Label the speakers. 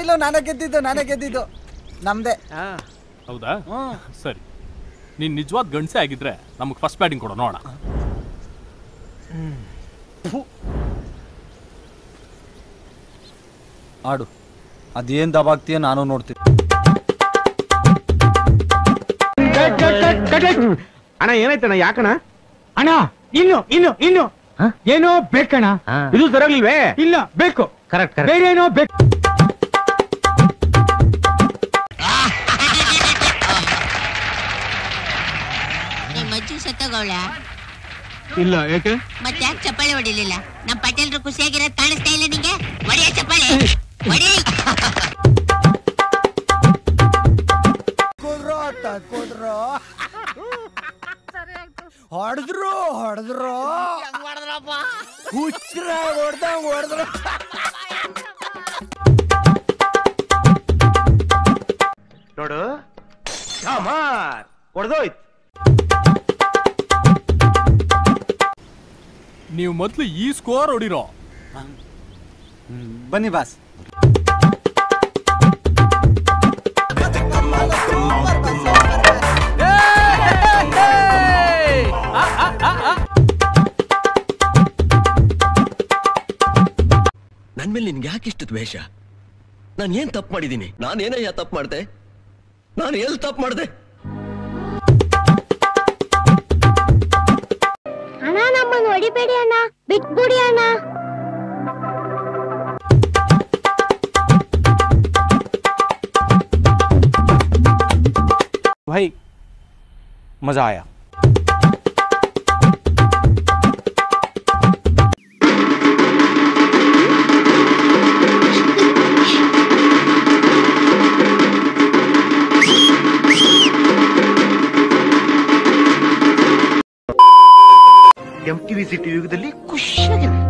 Speaker 1: ಇಲ್ಲ ನಾನೇ ಗೆದ್ದಿದ್ದು ನಮ್ದೆ.
Speaker 2: ಹೌದಾ? ಸರಿ, ನೀನ್ ನಿಜವಾದ ಗಂಡಸೆ ಆಗಿದ್ರೆ ನಮಗೆ ಫಸ್ಟ್ ಬ್ಯಾಟಿಂಗ್ ಕೊಡೋ ನೋಡ.
Speaker 1: ಆಡು, ಅದೇನ್ ದಬಾಗ್ತೀಯ ನಾನು ನೋಡ್ತೀನಿ.
Speaker 3: ಅಣ್ಣ ಏನಾಯ್ತಣ್ಣ? ಯಾಕಣ್ಣ?
Speaker 4: ಅಣ್ಣ ಇನ್ನು ಏನೋ ಬೇಕಣ್ಣ.
Speaker 3: ಇದು ಸರಿಯಾಗ್ಲಿಲ್ವೇ?
Speaker 4: ಇಲ್ಲ ಬೇಕು.
Speaker 3: ಕರೆಕ್ಟ್
Speaker 4: ಬೇರೆ ಏನೋ ಬೇಕು.
Speaker 3: ಇಲ್ಲ, ಯಾಕೆ?
Speaker 5: ಮತ್ತೆ ಯಾಕೆ ಚಪ್ಪಾಳೆ ಹೊಡಿಲಿಲ್ಲ? ನಮ್ಮ ಪಟೇಲ್ರು ಖುಷಿಯಾಗಿರೋದು ಕಾಣಿಸ್ತಾ ಇಲ್ಲ ನಿಂಗೆ? ಹೊಡಿಯ ಚಪ್ಪಾಳೆ ಹೊಡಿ.
Speaker 1: ಹೊಡೆದ್ರು ಹುಚ್ರ ಹೊಡೆದ್ರು.
Speaker 3: ನೋಡು, ಹೊಡೆದೋಯ್ತು.
Speaker 2: ನೀವು ಮೊದಲು ಈ ಸ್ಕೋರ್ ಹೊಡಿರೋ.
Speaker 1: ಬನ್ನಿ ಬಾಸ್.
Speaker 6: ನನ್ ಮೇಲೆ ನಿನ್ಗೆ ಯಾಕೆ ಇಷ್ಟು ದ್ವೇಷ? ನಾನು ಏನ್ ತಪ್ಪು ಮಾಡಿದ್ದೀನಿ? ನಾನೇನಯ್ಯ ತಪ್ಪು ಮಾಡ್ದೆ? ನಾನು ಎಲ್ಲಿ ತಪ್ಪು ಮಾಡ್ದೆ?
Speaker 7: ಅಣ್ಣ ನಮ್ಮನ್ನು ಹೊಡಿಬೇಡಿ ಅಣ್ಣ, ಬಿಟ್ಬಿಡಿ ಅಣ್ಣ.
Speaker 3: भाई मजा आया. MTV ಸಿಟಿ ಯುಗದಲ್ಲಿ ಖುಷಿಯಾಗಿದೆ.